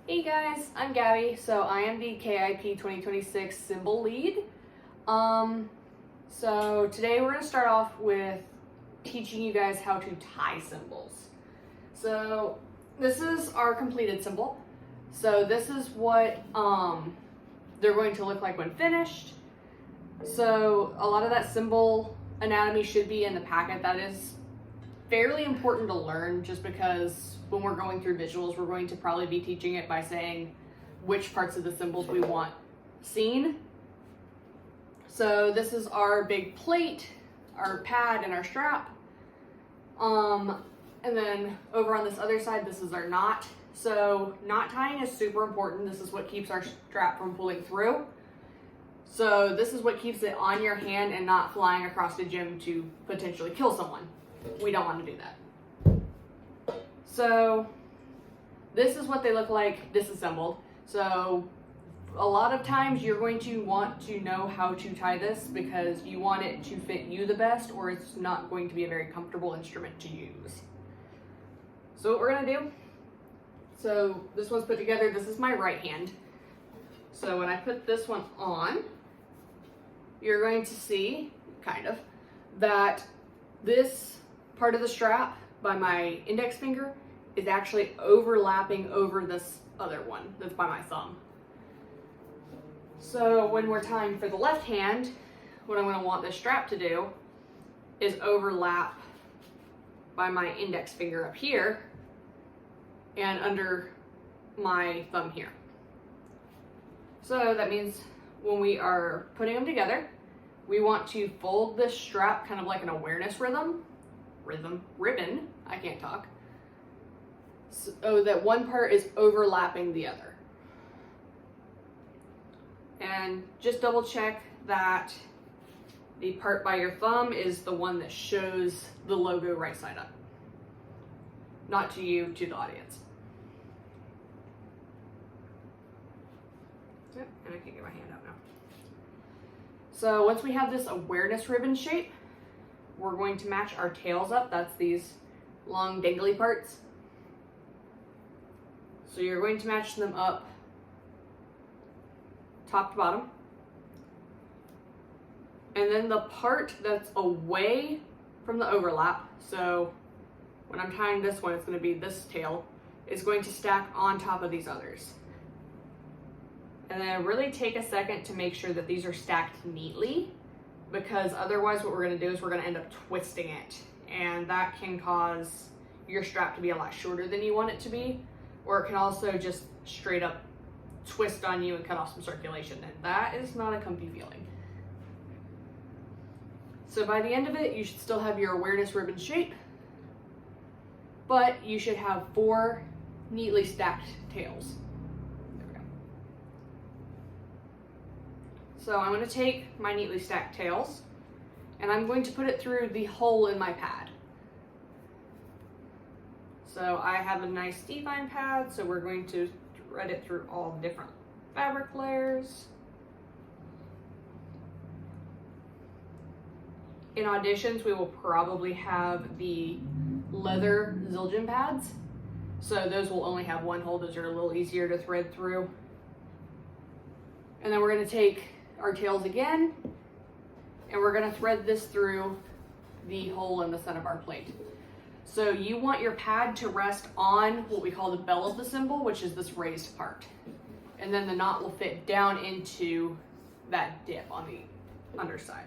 Hey guys, I'm Gabby. So I am the KIP 2026 Cymbal lead. So today we're going to start off with teaching you guys how to tie cymbals. So this is our completed cymbal. So this is what they're going to look like when finished. So a lot of that cymbal anatomy should be in the packet. That is fairly important to learn just because when we're going through visuals, we're going to probably be teaching it by saying which parts of the cymbals we want seen. So this is our big plate, our pad, and our strap. And then over on this other side, this is our knot. So knot tying is super important. This is what keeps our strap from pulling through. So this is what keeps it on your hand and not flying across the gym to potentially kill someone. We don't want to do that. So this is what they look like disassembled. So a lot of times you're going to want to know how to tie this because you want it to fit you the best, or it's not going to be a very comfortable instrument to use. So what we're going to do, so this one's put together. This is my right hand. So when I put this one on, you're going to see, kind of, that this part of the strap by my index finger is actually overlapping over this other one that's by my thumb. So when we're tying for the left hand, what I'm going to want this strap to do is overlap by my index finger up here and under my thumb here. So that means when we are putting them together, we want to fold this strap kind of like an awareness ribbon, I can't talk, so that one part is overlapping the other. And just double check that the part by your thumb is the one that shows the logo right side up. Not to you, to the audience. Yep, and I can get my hand out now. So once we have this awareness ribbon shape, we're going to match our tails up. That's these long dangly parts. So you're going to match them up top to bottom. And then the part that's away from the overlap, so when I'm tying this one, it's going to be this tail, is going to stack on top of these others. And then really take a second to make sure that these are stacked neatly, because otherwise what we're going to do is we're going to end up twisting it, and that can cause your strap to be a lot shorter than you want it to be, or it can also just straight up twist on you and cut off some circulation, and that is not a comfy feeling. So by the end of it, you should still have your awareness ribbon shape, but you should have 4 neatly stacked tails. There we go. So I'm going to take my neatly stacked tails and I'm going to put it through the hole in my pad. So I have a nice define pad, so we're going to thread it through all different fabric layers. In auditions, we will probably have the leather Zildjian pads. So those will only have one hole. Those are a little easier to thread through. And then we're going to take our tails again, and we're going to thread this through the hole in the center of our plate. So you want your pad to rest on what we call the bell of the cymbal, which is this raised part. And then the knot will fit down into that dip on the underside.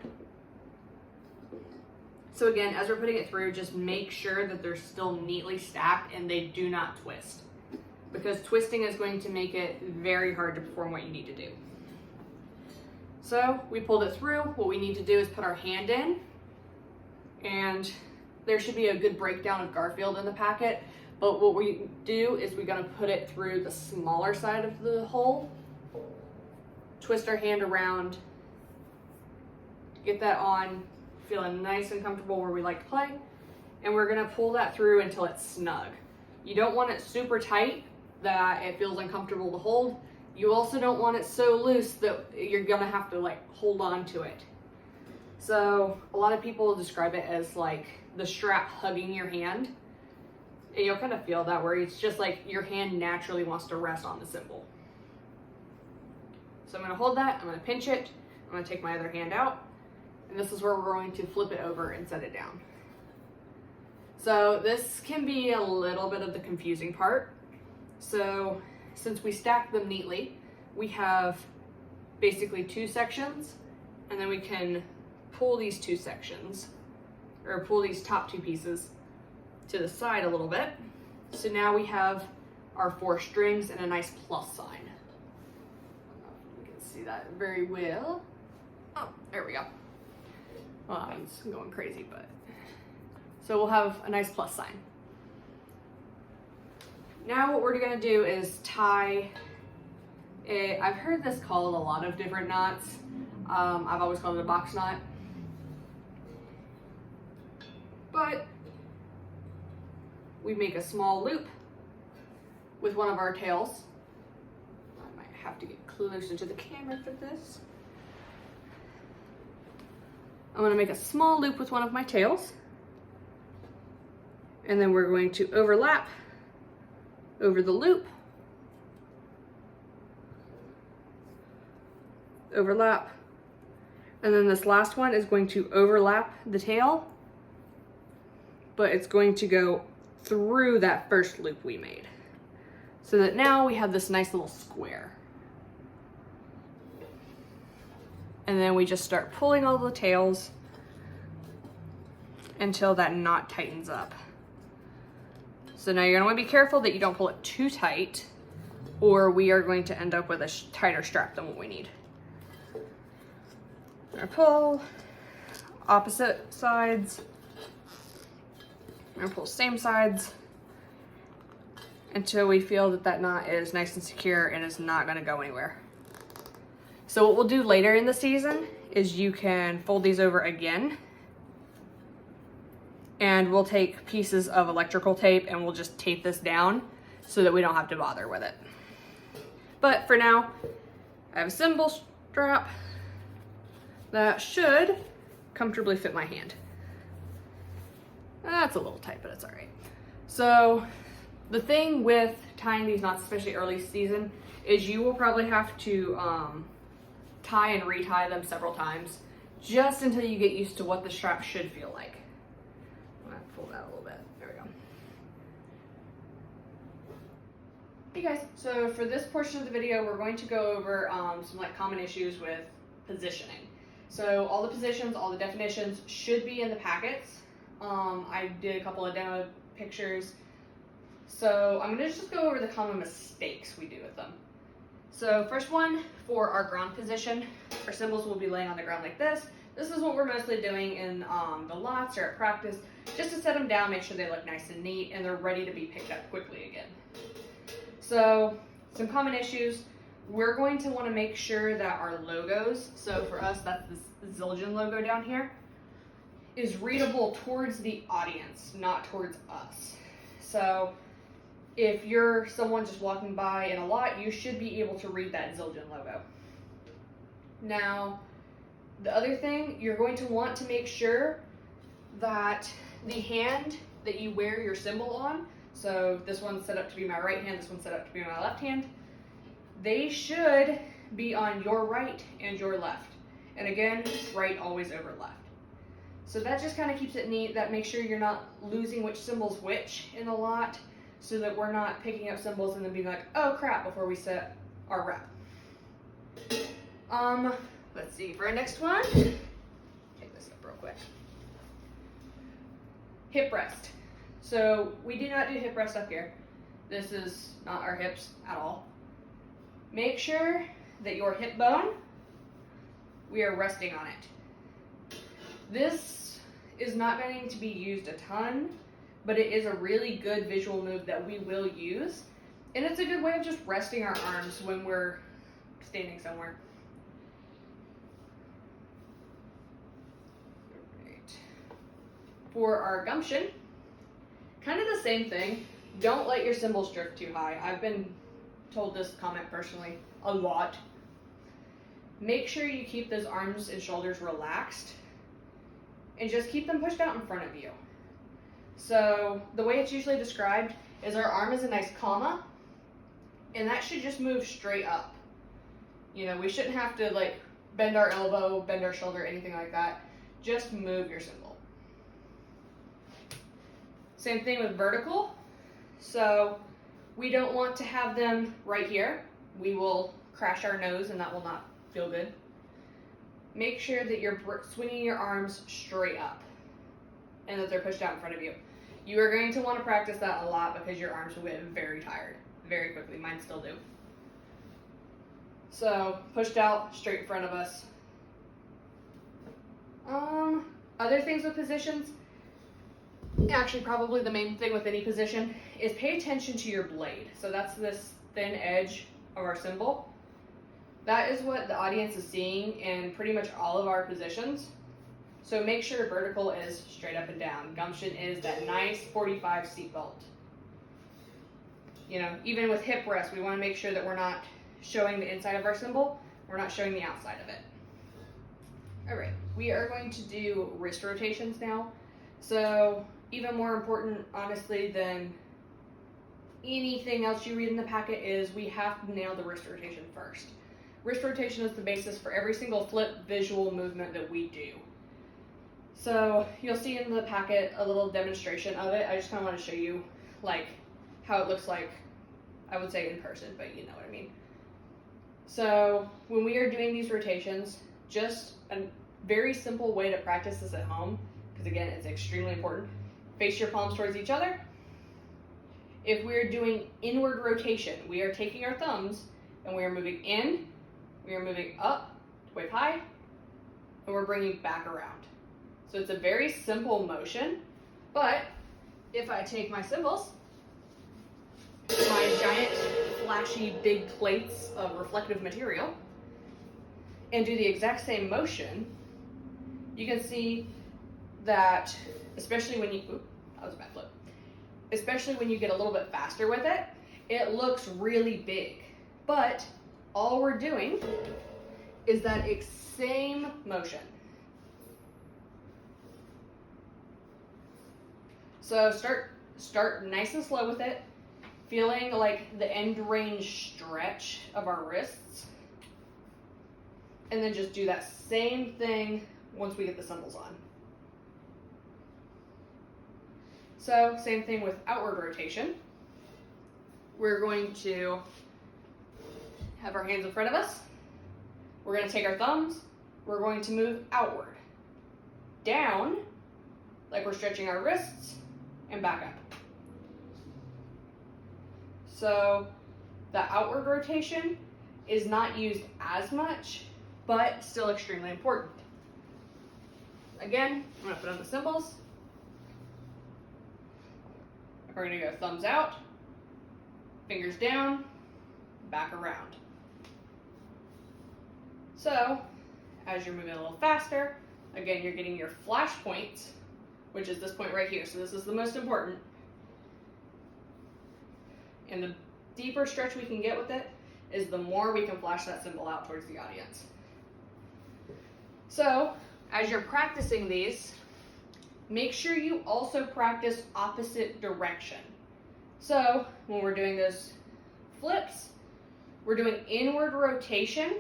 So again, as we're putting it through, just make sure that they're still neatly stacked and they do not twist, because twisting is going to make it very hard to perform what you need to do. So we pulled it through. What we need to do is put our hand in, and there should be a good breakdown of Garfield in the packet, but what we do is we're going to put it through the smaller side of the hole, twist our hand around, get that on, feeling nice and comfortable where we like to play, and we're going to pull that through until it's snug. You don't want it super tight that it feels uncomfortable to hold. You also don't want it so loose that you're going to have to like hold on to it. So a lot of people describe it as like the strap hugging your hand. And you'll kind of feel that where it's just like your hand naturally wants to rest on the cymbal. So I'm going to hold that, I'm going to pinch it, I'm going to take my other hand out, and this is where we're going to flip it over and set it down. So this can be a little bit of the confusing part. So since we stack them neatly, we have basically 2 sections, and then we can pull these 2 sections, or pull these top 2 pieces to the side a little bit. So now we have our 4 strings and a nice plus sign. You can see that very well. Oh, there we go. Well, it's going crazy, but. So we'll have a nice plus sign. Now what we're gonna do is tie I've heard this called a lot of different knots. I've always called it a box knot. But we make a small loop with one of our tails. I might have to get closer to the camera for this. I'm going to make a small loop with one of my tails. And then we're going to overlap over the loop. Overlap. And then this last one is going to overlap the tail, but it's going to go through that first loop we made. So that now we have this nice little square. And then we just start pulling all the tails until that knot tightens up. So now you're gonna wanna be careful that you don't pull it too tight, or we are going to end up with a tighter strap than what we need. I'm gonna pull opposite sides. I'm gonna pull same sides until we feel that that knot is nice and secure and is not gonna go anywhere. So what we'll do later in the season is you can fold these over again, and we'll take pieces of electrical tape and we'll just tape this down so that we don't have to bother with it. But for now, I have a cymbal strap that should comfortably fit my hand. That's a little tight, but it's all right. So the thing with tying these knots, especially early season, is you will probably have to tie and retie them several times just until you get used to what the strap should feel like. I'm gonna pull that a little bit. There we go. Hey guys, so for this portion of the video, we're going to go over some like common issues with positioning. So all the positions, all the definitions should be in the packets. I did a couple of demo pictures. So I'm gonna just go over the common mistakes we do with them. So first one, for our ground position, our cymbals will be laying on the ground like this. This is what we're mostly doing in the lots or at practice, just to set them down, make sure they look nice and neat, and they're ready to be picked up quickly again. So some common issues, we're going to want to make sure that our logos, so for us that's the Zildjian logo down here, is readable towards the audience, not towards us. So if you're someone just walking by in a lot, you should be able to read that Zildjian logo. Now, the other thing, you're going to want to make sure that the hand that you wear your cymbal on, so this one's set up to be my right hand, this one's set up to be my left hand, they should be on your right and your left. And again, right always over left. So that just kind of keeps it neat. That makes sure you're not losing which cymbal's which in the lot, so that we're not picking up cymbals and then being like, oh crap, before we set our rep. Let's see, for our next one, take this up real quick. Hip rest. So we do not do hip rest up here. This is not our hips at all. Make sure that your hip bone, we are resting on it. This is not going to be used a ton, but it is a really good visual move that we will use. And it's a good way of just resting our arms when we're standing somewhere. Right. For our gumption, kind of the same thing. Don't let your cymbals drift too high. I've been told this comment personally a lot. Make sure you keep those arms and shoulders relaxed and just keep them pushed out in front of you. So the way it's usually described is our arm is a nice comma, and that should just move straight up. You know, we shouldn't have to like bend our elbow, bend our shoulder, anything like that. Just move your cymbal. Same thing with vertical. So we don't want to have them right here. We will crash our nose and that will not feel good. Make sure that you're swinging your arms straight up and that they're pushed out in front of you. You are going to want to practice that a lot because your arms will get very tired very quickly. Mine still do. So pushed out, straight in front of us. Other things with positions, actually probably the main thing with any position, is pay attention to your blade. So that's this thin edge of our cymbal. That is what the audience is seeing in pretty much all of our positions. So make sure vertical is straight up and down. Gumption is that nice 45 seat belt. You know, even with hip rest, we want to make sure that we're not showing the inside of our cymbal, we're not showing the outside of it. All right, we are going to do wrist rotations now. So even more important, honestly, than anything else you read in the packet is we have to nail the wrist rotation first. Wrist rotation is the basis for every single flip visual movement that we do. So you'll see in the packet a little demonstration of it. I just kind of want to show you like how it looks like, I would say in person, but you know what I mean. So when we are doing these rotations, just a very simple way to practice this at home, because again, it's extremely important. Face your palms towards each other. If we're doing inward rotation, we are taking our thumbs and we are moving in, we are moving up to wave high, and we're bringing back around. So it's a very simple motion, but if I take my cymbals, my giant, flashy, big plates of reflective material, and do the exact same motion, you can see that, especially when you, that was a bad flip, especially when you get a little bit faster with it, it looks really big. But all we're doing is that same motion. So start nice and slow with it, feeling like the end range stretch of our wrists. And then just do that same thing once we get the cymbals on. So same thing with outward rotation. We're going to have our hands in front of us. We're going to take our thumbs. We're going to move outward, down, like we're stretching our wrists, and back up. So the outward rotation is not used as much, but still extremely important. Again, I'm going to put on the cymbals. We're going to go thumbs out, fingers down, back around. So, as you're moving a little faster, again, you're getting your flash points, which is this point right here. So this is the most important. And the deeper stretch we can get with it is the more we can flash that cymbal out towards the audience. So, as you're practicing these, make sure you also practice opposite direction. So, when we're doing those flips, we're doing inward rotation,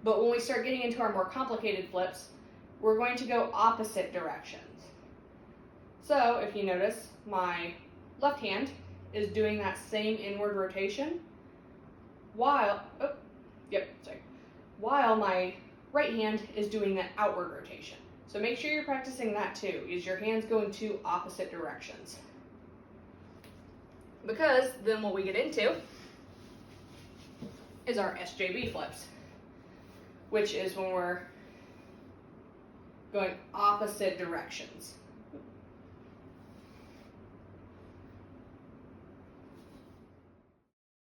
but when we start getting into our more complicated flips, we're going to go opposite directions. So, if you notice, my left hand is doing that same inward rotation while my right hand is doing that outward rotation. So make sure you're practicing that too, is your hands go in two opposite directions. Because then what we get into is our SJB flips, which is when we're going opposite directions.